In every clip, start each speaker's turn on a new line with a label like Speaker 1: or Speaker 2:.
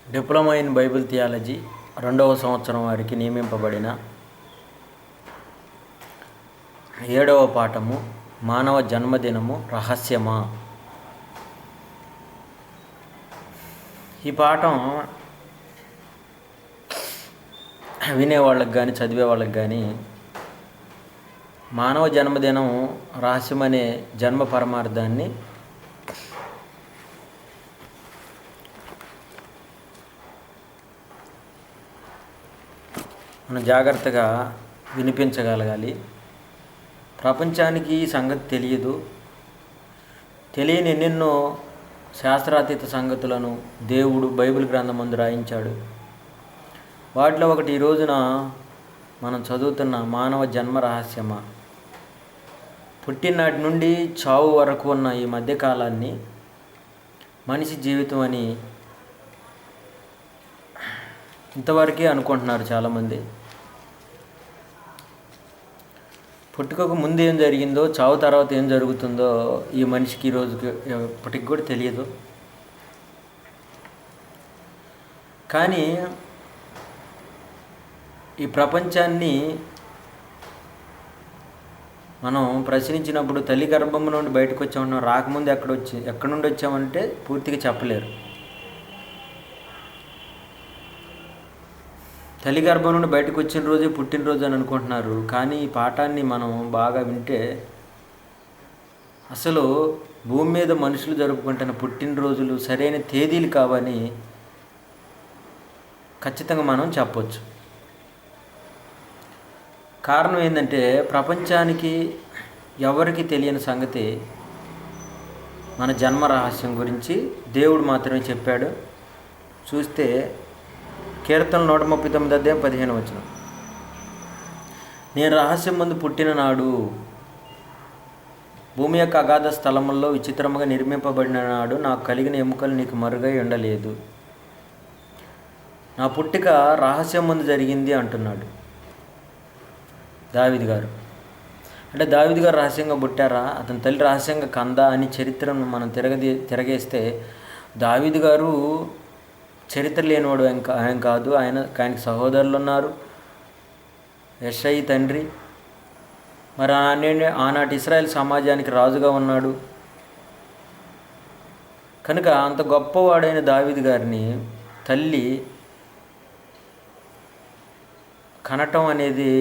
Speaker 1: Diploma in Bible theology 2వ సంవత్సరం వారికి నియమింపబడిన 7వ పాఠము మానవ జన్మదినము రహస్యమా. ఈ పాఠం వినేవాళ్ళకి కానీ చదివే వాళ్ళకి కానీ మానవ జన్మదినం రహస్యమనే జన్మ పరమార్థాన్ని మనం జాగ్రత్తగా వినిపించగలగాలి. ప్రపంచానికి ఈ సంగతి తెలియని ఎన్నెన్నో శాస్త్రాతీత సంగతులను దేవుడు బైబిల్ గ్రంథం ముందు రాయించాడు. వాటిలో ఒకటి ఈ రోజున మనం చదువుతున్న మానవ జన్మ రహస్యమా. పుట్టినాటి నుండి చావు వరకు ఉన్న ఈ మధ్యకాలాన్ని మనిషి జీవితం అని ఇంతవరకే అనుకుంటున్నారు చాలామంది. పుట్టుకకు ముందు ఏం జరిగిందో, చావు తర్వాత ఏం జరుగుతుందో ఈ మనిషికి ఈ రోజుకి ఇప్పటికి కూడా తెలియదు. కానీ ఈ ప్రపంచాన్ని మనం ప్రశ్నించినప్పుడు తల్లి గర్భం నుండి బయటకు వచ్చామన్నా రాకముందు ఎక్కడి నుండి వచ్చామంటే పూర్తిగా చెప్పలేరు. తల్లి గర్భం నుండి బయటకు వచ్చిన రోజే పుట్టినరోజు అని అనుకుంటున్నారు. కానీ ఈ పాఠాన్ని మనం బాగా వింటే అసలు భూమి మీద మనుషులు జరుపుకుంటున్న పుట్టినరోజులు సరైన తేదీలు కావని ఖచ్చితంగా మనం చెప్పవచ్చు. కారణం ఏంటంటే ప్రపంచానికి ఎవరికి తెలియని సంగతి మన జన్మ రహస్యం గురించి దేవుడు మాత్రమే చెప్పాడు. చూస్తే కీర్తనలు 139:15 నేను రహస్యం ముందు పుట్టిన నాడు, భూమి యొక్క అగాధ స్థలముల్లో విచిత్రముగా నిర్మింపబడిన నాడు నాకు కలిగిన ఎముకలు నీకు మరుగై ఉండలేదు. నా పుట్టిక రహస్యం ముందు జరిగింది అంటున్నాడు దావీదు గారు. అంటే దావీదు గారు రహస్యంగా పుట్టారా, అతని తల్లి రహస్యంగా కందా అని చరిత్రను మనం తిరగేస్తే దావీదు గారు చరిత్ర లేనివాడు ఆయన కాదు. ఆయనకి సహోదరులు ఉన్నారు. యెషయి తండ్రి, మరి ఆనాటి ఇశ్రాయేల్ సమాజానికి రాజుగా ఉన్నాడు. కనుక అంత గొప్పవాడైన దావీదు గారిని తల్లి కనటం అనేది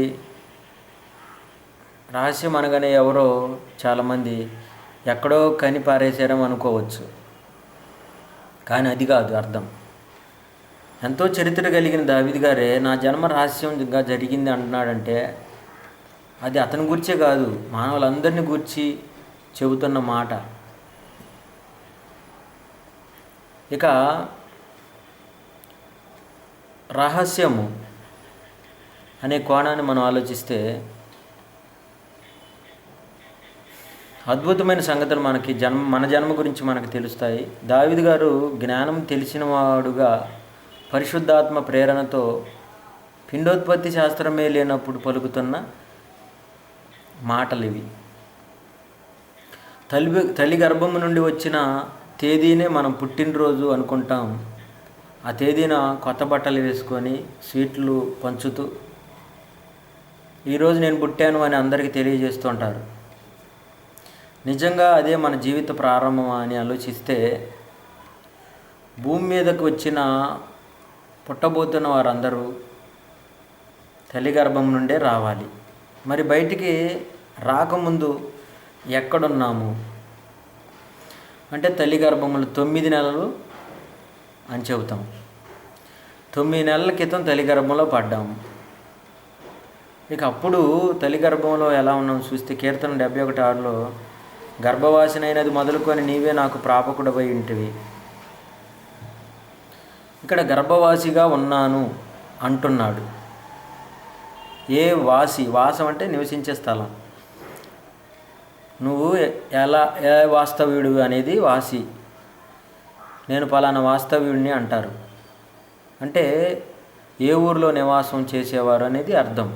Speaker 1: రహస్యం అనగానే ఎవరో చాలామంది ఎక్కడో కని పారేసారని అనుకోవచ్చు. కానీ అది కాదు అర్థం. ఎంతో చరిత్ర కలిగిన దావీదు గారే నా జన్మ రహస్యంగా జరిగింది అంటున్నాడంటే అది అతని గురించే కాదు, మానవులందరినీ గురించి చెబుతున్న మాట. ఇక రహస్యము అనే కోణాన్ని మనం ఆలోచిస్తే అద్భుతమైన సంగతులు మన జన్మ గురించి మనకు తెలుస్తాయి. దావీదు గారు జ్ఞానం తెలిసిన వాడుగా పరిశుద్ధాత్మ ప్రేరణతో పిండోత్పత్తి శాస్త్రమే లేనప్పుడు పలుకుతున్న మాటలు ఇవి. తల్లి గర్భము నుండి వచ్చిన తేదీనే మనం పుట్టినరోజు అనుకుంటాం. ఆ తేదీన కొత్త బట్టలు వేసుకొని స్వీట్లు పంచుతూ ఈరోజు నేను పుట్టాను అని అందరికీ తెలియజేస్తుంటారు. నిజంగా అదే మన జీవిత ప్రారంభమా అని ఆలోచిస్తే భూమి మీదకు పుట్టబోతున్న వారందరూ తల్లి గర్భం నుండే రావాలి. మరి బయటికి రాకముందు ఎక్కడున్నాము అంటే తల్లి గర్భంలో 9 నెలలు అని చెబుతాం. 9 నెలల క్రితం తల్లి గర్భంలో పడ్డాము. ఇక అప్పుడు తల్లి గర్భంలో ఎలా ఉన్నాం చూస్తే కీర్తన 71:6 గర్భవాసినైనది మొదలుకొని నీవే నాకు ప్రాపకుడవై ఉంటివి. ఇక్కడ గర్భవాసిగా ఉన్నాను అంటున్నాడు. వాసం అంటే నివసించే స్థలం. నువ్వు ఏ వాస్తవ్యుడు అనేది వాసి. నేను పలానా వాస్తవ్యుడిని అంటారు. అంటే ఏ ఊరిలో నివాసం చేసేవారు అనేది అర్థం.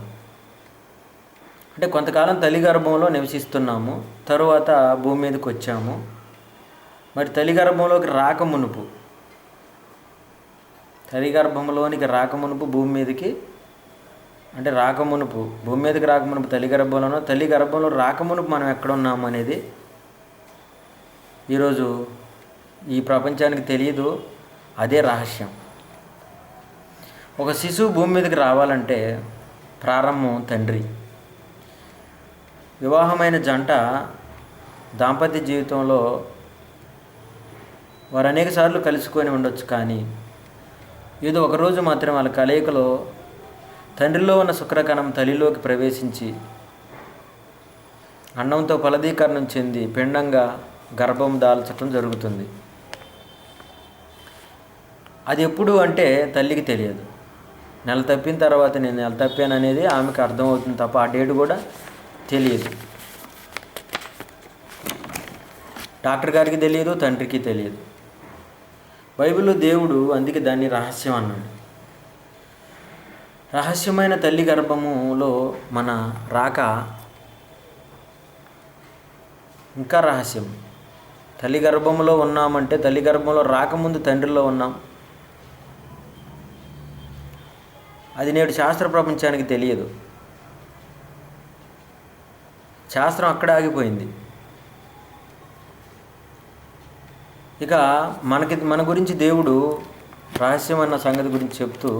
Speaker 1: అంటే కొంతకాలం తల్లి గర్భంలో నివసిస్తున్నాము, తరువాత భూమి మీదకి వచ్చాము. మరి తల్లి గర్భంలోకి రాక మునుపు తల్లి గర్భంలోనికి రాకమునుపు భూమి మీదకి, అంటే రాకమునుపు భూమి మీదకి రాకమునుపు తల్లి గర్భంలోనో, తల్లి గర్భంలో రాకమునుపు మనం ఎక్కడున్నాము అనేది ఈరోజు ఈ ప్రపంచానికి తెలియదు. అదే రహస్యం. ఒక శిశువు భూమి మీదకి రావాలంటే ప్రారంభం తండ్రి. వివాహమైన జంట దాంపత్య జీవితంలో వారు అనేక సార్లు కలుసుకొని ఉండొచ్చు, కానీ ఏదో ఒకరోజు మాత్రం వాళ్ళ కలయికలో తండ్రిలో ఉన్న శుక్రకణం తల్లిలోకి ప్రవేశించి అన్నంతో ఫలదీకరణం చెంది పిండంగా గర్భం దాల్చడం జరుగుతుంది. అది ఎప్పుడు అంటే తల్లికి తెలియదు. నెల తప్పిన తర్వాత నేను నెల తప్పాను అనేది ఆమెకు అర్థమవుతుంది తప్ప ఆ డేట్ కూడా తెలియదు. డాక్టర్ గారికి తెలియదు, తండ్రికి తెలియదు. బైబిల్లో దేవుడు అందుకే దాన్ని రహస్యం అన్నాడు. రహస్యమైన తల్లి గర్భములో మన రాక ఇంకా రహస్యం. తల్లి గర్భంలో ఉన్నామంటే తల్లి గర్భంలో రాకముందు తండ్రిలో ఉన్నాం. అది నేడు శాస్త్ర ప్రపంచానికి తెలియదు. శాస్త్రం అక్కడ ఆగిపోయింది. ఇక మన గురించి దేవుడు రహస్యం అన్న సంగతి గురించి చెప్తూ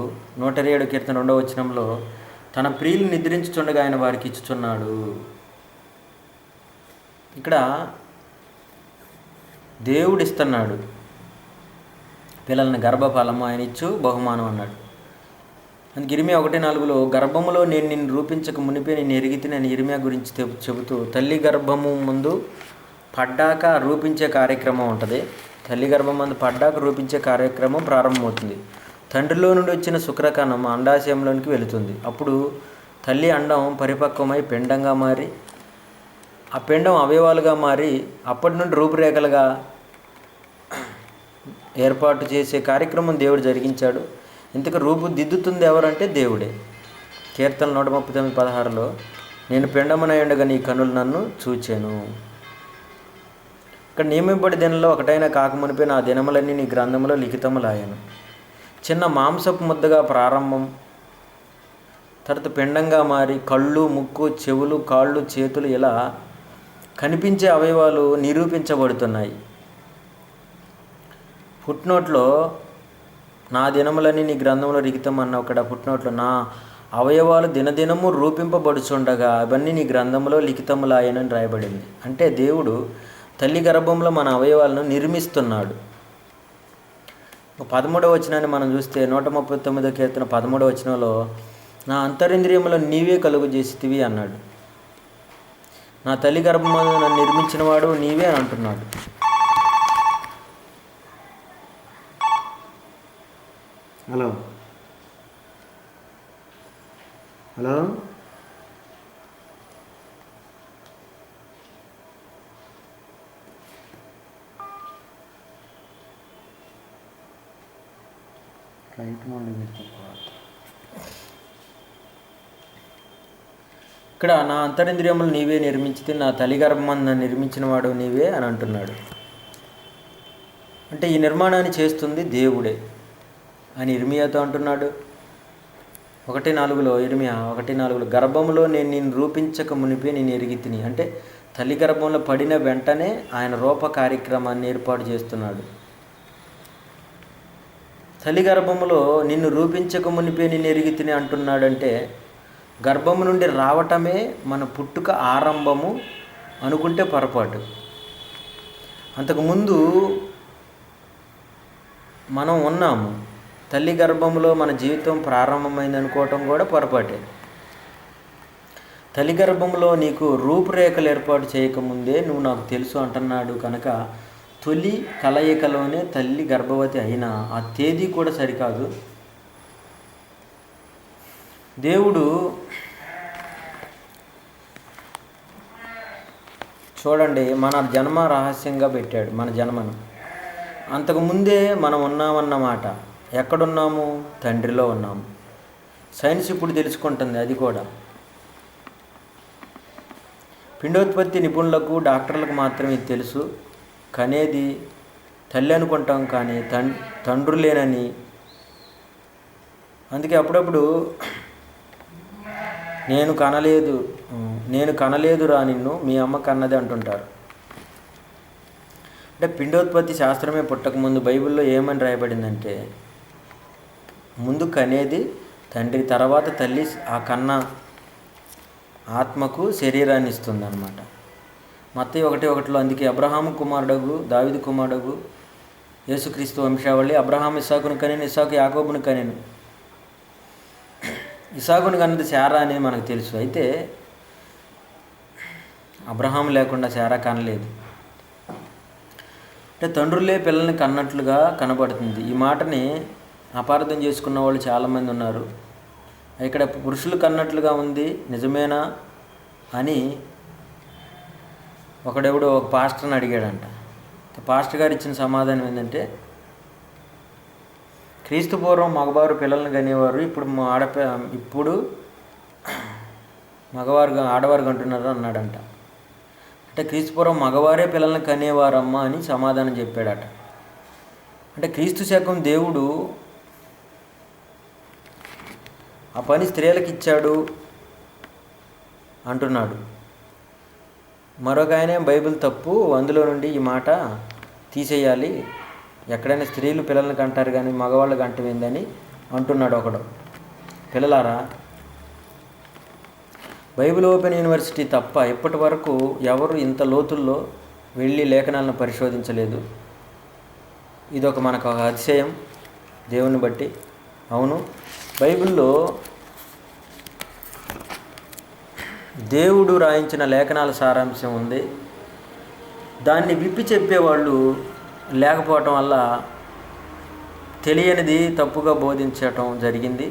Speaker 1: 127 కీర్తన 2వ వచనంలో తన ప్రియులు నిద్రించుచుండగా ఆయన వారికి ఇచ్చుచున్నాడు. ఇక్కడ దేవుడు ఇస్తున్నాడు పిల్లల్ని, గర్భఫలము ఆయన ఇచ్చు బహుమానం అన్నాడు. అందుకే ఇర్మియా 1:4లో గర్భములో నేను నిన్ను రూపించక మునిపే నేను ఎరిగితే నేను ఇర్మియా గురించి చెబుతూ తల్లి గర్భము ముందు పడ్డాక రూపించే కార్యక్రమం ఉంటుంది. తల్లి గర్భం ముందు పడ్డాక రూపించే కార్యక్రమం ప్రారంభమవుతుంది. తండ్రిలో నుండి వచ్చిన శుక్రకణం అండాశయంలోనికి వెళుతుంది. అప్పుడు తల్లి అండం పరిపక్వమై పిండంగా మారి, ఆ పిండం అవయవాలుగా మారి అప్పటి నుండి రూపురేఖలుగా ఏర్పాటు చేసే కార్యక్రమం దేవుడు జరిగించాడు. ఇంతకు రూపుదిద్దుతుంది ఎవరంటే దేవుడే. కీర్తన 139:16లో నేను పిండమునై ఉండగా నీ కనులు నన్ను చూచాను. ఇక్కడ నియమింపడి దినంలో ఒకటైనా కాకమునిపై నా దినములన్నీ నీ గ్రంథంలో లిఖితములాయను. చిన్న మాంసపు ముద్దగా ప్రారంభం, తర్వాత పిండంగా మారి కళ్ళు, ముక్కు, చెవులు, కాళ్ళు, చేతులు ఇలా కనిపించే అవయవాలు నిరూపించబడుతున్నాయి. ఫుట్నోట్లో నా దినములన్నీ నీ గ్రంథంలో లిఖితం అన్న ఒకడ ఫుట్నోట్లో నా అవయవాలు దినదినము రూపింపబడుచుండగా అవన్నీ నీ గ్రంథంలో లిఖితములాయనని రాయబడింది. అంటే దేవుడు తల్లి గర్భంలో మన అవయవాలను నిర్మిస్తున్నాడు. 13వ వచనాన్ని మనం చూస్తే 139వ కీర్తన 13వ వచనంలో నా అంతరింద్రియములో నీవే కలుగు చేసితివి అన్నాడు. నా తల్లి గర్భంలో నన్ను నిర్మించిన వాడు నీవే అని అంటున్నాడు. హలో హలో ఇక్కడ నా అంతరింద్రియములు నీవే నిర్మించితే నా తల్లి గర్భమందు నిర్మించిన వాడు నీవే అని అంటున్నాడు. అంటే ఈ నిర్మాణాన్ని చేస్తుంది దేవుడే అని ఇర్మియాతో అంటున్నాడు. 1:4లో ఇర్మియా 1:4లో గర్భంలో నేను నిన్ను రూపించక మునిపే నేను ఎరిగితిని. అంటే తల్లి గర్భంలో పడిన వెంటనే ఆయన రూప కార్యక్రమాన్ని ఏర్పాటు చేస్తున్నాడు. తల్లి గర్భంలో నిన్ను రూపించక మునిపే నేను ఎరిగితిని అంటున్నాడంటే గర్భము నుండి రావటమే మన పుట్టుక ఆరంభము అనుకుంటే పొరపాటు. అంతకుముందు మనం ఉన్నాము. తల్లి గర్భంలో మన జీవితం ప్రారంభమైంది అనుకోవటం కూడా పొరపాటే. తల్లి గర్భంలో నీకు రూపురేఖలు ఏర్పాటు చేయకముందే నువ్వు నాకు తెలుసు అంటున్నాడు కనుక తొలి కలయికలోనే తల్లి గర్భవతి అయినా ఆ తేదీ కూడా సరికాదు. దేవుడు చూడండి మన జన్మ రహస్యంగా పెట్టాడు. మన జన్మను అంతకుముందే మనం ఉన్నామన్నమాట. ఎక్కడున్నాము? తండ్రిలో ఉన్నాము. సైన్స్ ఇప్పుడు తెలుసుకుంటుంది అది కూడా. పిండోత్పత్తి నిపుణులకు డాక్టర్లకు మాత్రమే ఇది తెలుసు. కనేది తల్లి అనుకుంటాం కానీ తండ్రులేనని అందుకే అప్పుడప్పుడు నేను కనలేదురా నిన్ను, మీ అమ్మ కన్నది అంటుంటారు. అంటే పిండోత్పత్తి శాస్త్రమే పుట్టకముందు బైబిల్లో ఏమని రాయబడిందంటే, ముందు కనేది తండ్రి, తర్వాత తల్లి ఆ కన్న ఆత్మకు శరీరాన్ని ఇస్తుంది అన్నమాట. మత్తయి 1:1 అందుకే అబ్రహాము కుమారుడగు దావీదు కుమారుడగు యేసుక్రీస్తు వంశావళి, అబ్రహాం ఇస్సాకును కనెను, ఇస్సాకు యాకోబును కనెను. ఇస్సాకును కన్నది శారా అనేది మనకు తెలుసు. అయితే అబ్రహాం లేకుండా శారా కనలేదు. అంటే తండ్రులే పిల్లల్ని కన్నట్లుగా కనబడుతుంది. ఈ మాటని అపార్థం చేసుకున్న వాళ్ళు చాలామంది ఉన్నారు. ఇక్కడ పురుషులు కన్నట్లుగా ఉంది, నిజమేనా అని ఒక పాస్టర్ని అడిగాడంట. పాస్టర్ గారు ఇచ్చిన సమాధానం ఏంటంటే, క్రీస్తు పూర్వం మగవారు పిల్లల్ని కనేవారు, ఇప్పుడు మగవారు ఆడవారు కంటున్నారు అన్నాడంట. అంటే క్రీస్తు పూర్వం మగవారే పిల్లల్ని కనేవారమ్మా అని సమాధానం చెప్పాడట. అంటే క్రీస్తు శకం దేవుడు ఆ పని స్త్రీలకు ఇచ్చాడు అంటున్నాడు. మరొక ఆయన బైబిల్ తప్పు, అందులో నుండి ఈ మాట తీసేయాలి, ఎక్కడైనా స్త్రీలు పిల్లల్ని కంటారు కానీ మగవాళ్ళు కంటమేందని అంటున్నాడు ఒకడు. పిల్లలారా, బైబిల్ ఓపెన్ యూనివర్సిటీ తప్ప ఇప్పటి వరకు ఎవరు ఇంత లోతుల్లో వెళ్ళి లేఖనాలను పరిశోధించలేదు. ఇదొక మనకు ఒక అతిశయం దేవుని బట్టి. అవును, బైబిల్లో దేవుడు రాయించిన లేఖనాల సారాంశం ఉంది. దాన్ని విప్పి చెప్పేవాళ్ళు లేకపోవటం వల్ల తెలియనిది తప్పుగా బోధించటం జరిగింది.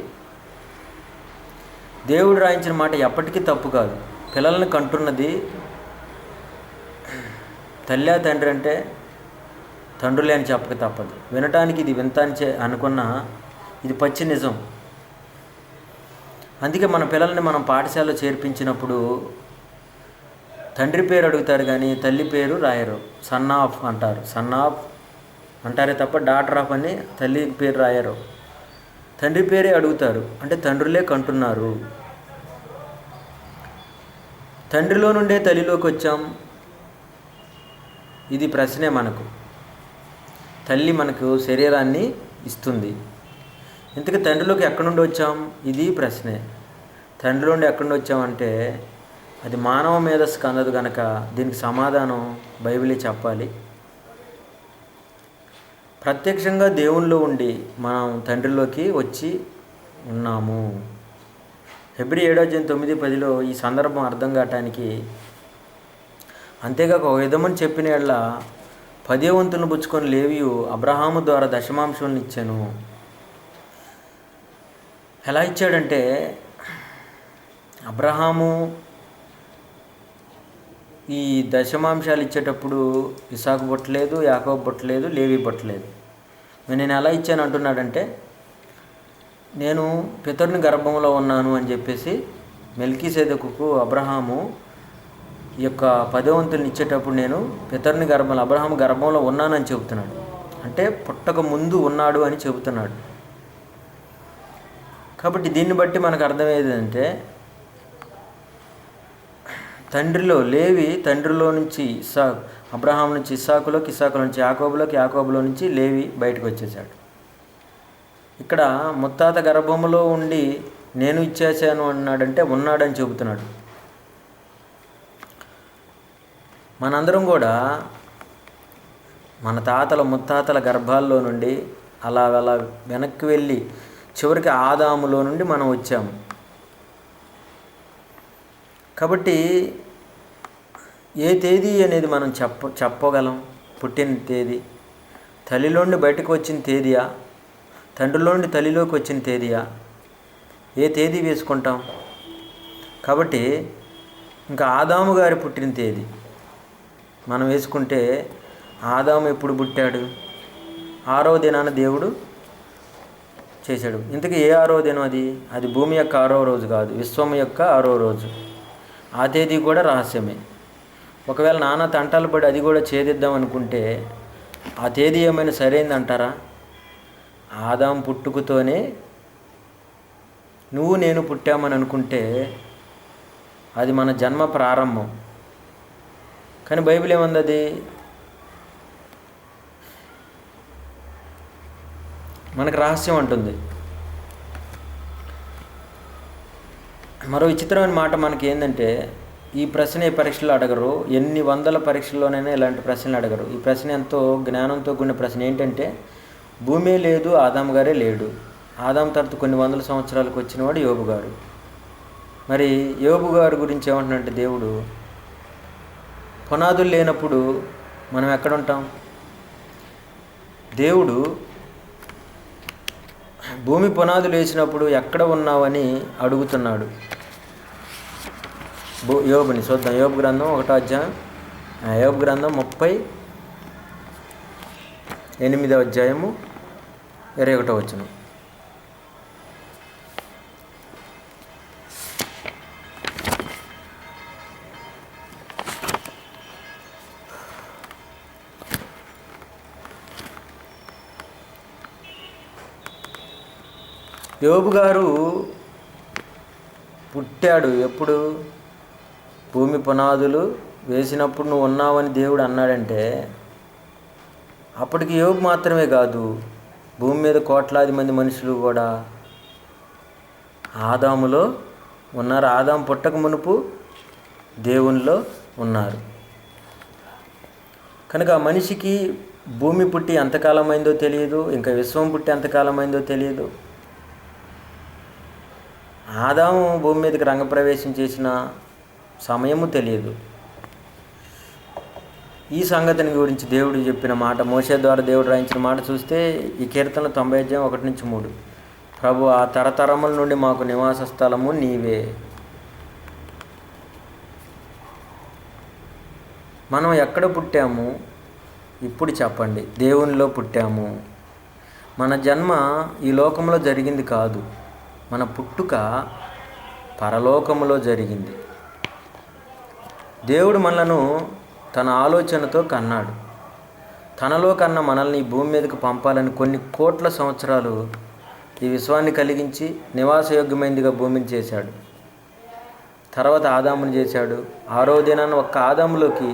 Speaker 1: దేవుడు రాయించిన మాట ఎప్పటికీ తప్పు కాదు. పిల్లల్ని కంటున్నది తల్లి తండ్రి అంటే తండ్రులే అని చెప్పక తప్పదు. వినటానికి ఇది వింత అని అనుకున్న ఇది పచ్చి నిజం. అందుకే మన పిల్లల్ని మనం పాఠశాలలో చేర్పించినప్పుడు తండ్రి పేరు అడుగుతారు కానీ తల్లి పేరు రాయరు. సన్ ఆఫ్ అంటారు, సన్ ఆఫ్ అంటారే తప్ప డాటర్ ఆఫ్ అని తల్లి పేరు రాయరు. తండ్రి పేరే అడుగుతారు. అంటే తండ్రులే కంటున్నారు. తండ్రిలో నుండే తల్లిలోకి వచ్చాం, ఇది ప్రశ్నే మనకు. తల్లి మనకు శరీరాన్ని ఇస్తుంది. ఇంతకీ తండ్రిలోకి ఎక్కడి నుండి వచ్చాం, ఇది ప్రశ్నే. తండ్రి నుండి ఎక్కడి నుండి వచ్చామంటే అది మానవ మేధస్సుకు అందదు కనుక దీనికి సమాధానం బైబిలే చెప్పాలి. ప్రత్యక్షంగా దేవునిలో ఉండి మనం తండ్రిలోకి వచ్చి ఉన్నాము. హెబ్రీ 7:9-10 ఈ సందర్భం అర్థం కావటానికి, అంతేగాక ఒక విధమని చెప్పిన యెడల 10 వంతులను పుచ్చుకొని లేవియు అబ్రహాము ద్వారా దశమాంశాలను ఇచ్చాను. ఎలా ఇచ్చాడంటే, అబ్రహాము ఈ దశమాంశాలు ఇచ్చేటప్పుడు ఇసాకు పుట్టలేదు, యాకోబు పుట్టలేదు, లేవి పుట్టలేదు. నేను ఎలా ఇచ్చాను అంటున్నాడంటే, నేను పితరుని గర్భంలో ఉన్నాను అని చెప్పేసి మెల్కీసెదెకుకు అబ్రహాము ఈ యొక్క 10 వంతులను ఇచ్చేటప్పుడు నేను పితరుని అబ్రహాము గర్భంలో ఉన్నానని చెబుతున్నాడు. అంటే పుట్టక ముందు ఉన్నాడు అని చెబుతున్నాడు. కాబట్టి దీన్ని బట్టి మనకు అర్థమయ్యేదంటే, తండ్రిలో నుంచి అబ్రహాం నుంచి ఇస్సాకులోకి, ఇస్సాకులో నుంచి యాకోబులోకి, యాకోబులో నుంచి లేవి బయటకు వచ్చేసాడు. ఇక్కడ ముత్తాత గర్భంలో ఉండి నేను ఇచ్చేసాను అన్నాడంటే ఉన్నాడని చెబుతున్నాడు. మనందరం కూడా మన తాతల ముత్తాతల గర్భాల్లో నుండి అలా వెనక్కి వెళ్ళి చివరికి ఆదాములో నుండి మనం వచ్చాము. కాబట్టి ఏ తేదీ అనేది మనం చెప్పగలం? పుట్టిన తేదీ తల్లిలోండి బయటకు వచ్చిన తేదీయా, తండ్రిలోండి తల్లిలోకి వచ్చిన తేదీయా? ఏ తేదీ వేసుకుంటాం? కాబట్టి ఇంకా ఆదాము గారి పుట్టిన తేదీ మనం వేసుకుంటే, ఆదాము ఎప్పుడు పుట్టాడు? 6వ దినాన దేవుడు చేశాడు. ఇంతకీ ఏ 6వ దినం అది భూమి యొక్క 6వ రోజు కాదు, విశ్వం యొక్క 6వ రోజు. ఆ తేదీ కూడా రహస్యమే. ఒకవేళ నాన్న తంటాలు పడి అది కూడా ఛేదిద్దాం అనుకుంటే ఆ తేదీ ఏమైనా సరైంది అంటారా? ఆదాం పుట్టుకతోనే నువ్వు నేను పుట్టామని అనుకుంటే అది మన జన్మ ప్రారంభం. కానీ బైబిల్ ఏమంది? అది మనకు రహస్యం అంటుంది. మరో విచిత్రమైన మాట మనకి ఏంటంటే, ఈ ప్రశ్న ఏ పరీక్షలో అడగరు, ఎన్ని వందల పరీక్షల్లోనైనా ఇలాంటి ప్రశ్నలు అడగరు. ఈ ప్రశ్న ఎంతో జ్ఞానంతో కూడిన ప్రశ్న. ఏంటంటే, భూమే లేదు, ఆదాము గారే లేడు. ఆదాము తర్వాత కొన్ని వందల సంవత్సరాలకు వచ్చినవాడు యోబు గారు. మరి యోబు గారి గురించి ఏమంటున్నాడంటే దేవుడు, పునాదులు లేనప్పుడు మనం ఎక్కడ ఉంటాం? దేవుడు భూమి పునాదులు వేసినప్పుడు ఎక్కడ ఉన్నావని అడుగుతున్నాడు యోబుని. చూద్దాం. యోబు గ్రంథం 1వ అధ్యాయం, యోబు గ్రంథం 38వ అధ్యాయము 21వ వచనం. యోబు గారు పుట్టాడు ఎప్పుడు? భూమి పునాదులు వేసినప్పుడు నువ్వు ఉన్నావని దేవుడు అన్నాడంటే, అప్పటికి యోబు మాత్రమే కాదు, భూమి మీద కోట్లాది మంది మనుషులు కూడా ఆదాములో ఉన్నారు. ఆదాము పుట్టక మునుపు దేవునిలో ఉన్నారు. కనుక ఆ మనిషికి భూమి పుట్టి ఎంతకాలమైందో తెలియదు, ఇంకా విశ్వం పుట్టి ఎంతకాలమైందో తెలియదు. ఆదాము భూమి మీదకి రంగప్రవేశం చేసిన సమయము తెలియదు. ఈ సంగతిని గురించి దేవుడు చెప్పిన మాట, మోషే ద్వారా దేవుడు రాయించిన మాట చూస్తే ఈ కీర్తనలు 90 అధ్యాయం 1-3. ప్రభు, ఆ తరతరముల నుండి మాకు నివాస స్థలము నీవే. మనం ఎక్కడ పుట్టాము ఇప్పుడు చెప్పండి? దేవునిలో పుట్టాము. మన జన్మ ఈ లోకంలో జరిగింది కాదు, మన పుట్టుక పరలోకములో జరిగింది. దేవుడు మనలను తన ఆలోచనతో కన్నాడు. తనలో కన్న మనల్ని ఈ భూమి మీదకి పంపాలని కొన్ని కోట్ల సంవత్సరాలు ఈ విశ్వాన్ని కలిగించి నివాసయోగ్యమైనదిగా భూమిని చేశాడు. తర్వాత ఆదాముని చేశాడు. 6వ దినాన ఒక్క ఆదాములోకి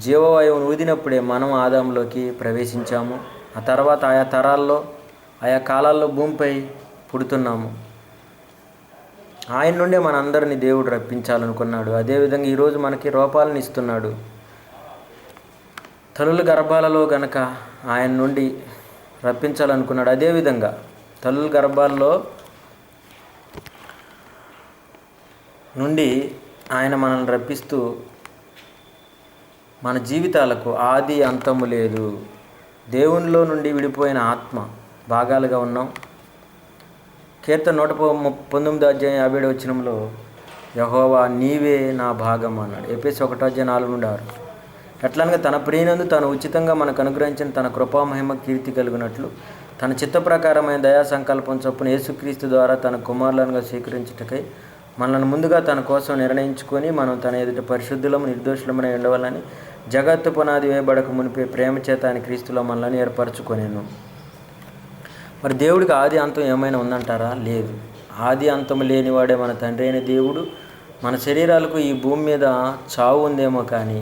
Speaker 1: జీవవాయువును ఊదినప్పుడే మనం ఆదాములోకి ప్రవేశించాము. ఆ తర్వాత ఆయా తరాల్లో ఆయా కాలాల్లో భూమిపై పుడుతున్నాము. ఆయన నుండే మనందరినీ దేవుడు రప్పించాలనుకున్నాడు. అదేవిధంగా ఈరోజు మనకి రూపాలను ఇస్తున్నాడు. తల్లుల గర్భాలలో గనక ఆయన నుండి రప్పించాలనుకున్నాడు. అదేవిధంగా తల్లుల గర్భాల్లో నుండి ఆయన మనల్ని రప్పిస్తూ మన జీవితాలకు ఆది అంతము లేదు. దేవునిలో నుండి విడిపోయిన ఆత్మ భాగాలుగా ఉన్నాం. కీర్తన 119 అధ్యాయం 57 వచనంలో యెహోవా నీవే నా భాగం అన్నాడు. ఎఫెసీయులు 1 అధ్యాయం 4-6. ఎట్లనగా తన ప్రియునందు తాను ఉచితంగా మనకు అనుగ్రహించిన తన కృపామహిమ కీర్తి కలిగినట్లు తన చిత్త ప్రకారమైన దయా సంకల్పం చొప్పున యేసుక్రీస్తు ద్వారా తన కుమారులనుగా స్వీకరించుటకై మనల్ని ముందుగా తన కోసం నిర్ణయించుకొని మనం తన ఎదుట పరిశుద్ధులము నిర్దోషులమని ఉండవాలని జగత్తు పునాది వేయబడక మునిపే ప్రేమ చేత ఆయన క్రీస్తులో మనల్ని ఏర్పరచుకొనేను. మరి దేవుడికి ఆది అంతం ఏమైనా ఉందంటారా? లేదు. ఆది అంతము లేనివాడే మన తండ్రి అయిన దేవుడు. మన శరీరాలకు ఈ భూమి మీద చావు ఉందేమో కానీ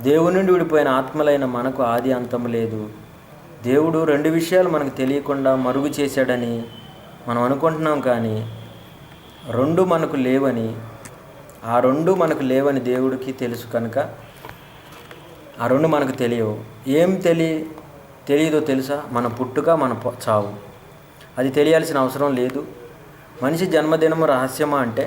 Speaker 1: దేవుడి నుండి విడిపోయిన ఆత్మలైన మనకు ఆది అంతము లేదు. దేవుడు 2 విషయాలు మనకు తెలియకుండా మరుగు చేశాడని మనం అనుకుంటున్నాం, కానీ 2 మనకు లేవని, ఆ 2 మనకు లేవని దేవుడికి తెలుసు. కనుక ఆ 2 మనకు తెలియవు. ఏం తెలియదో తెలుసా? మన పుట్టుక, మన చావు. అది తెలియాల్సిన అవసరం లేదు. మనిషి జన్మదినము రహస్యమా అంటే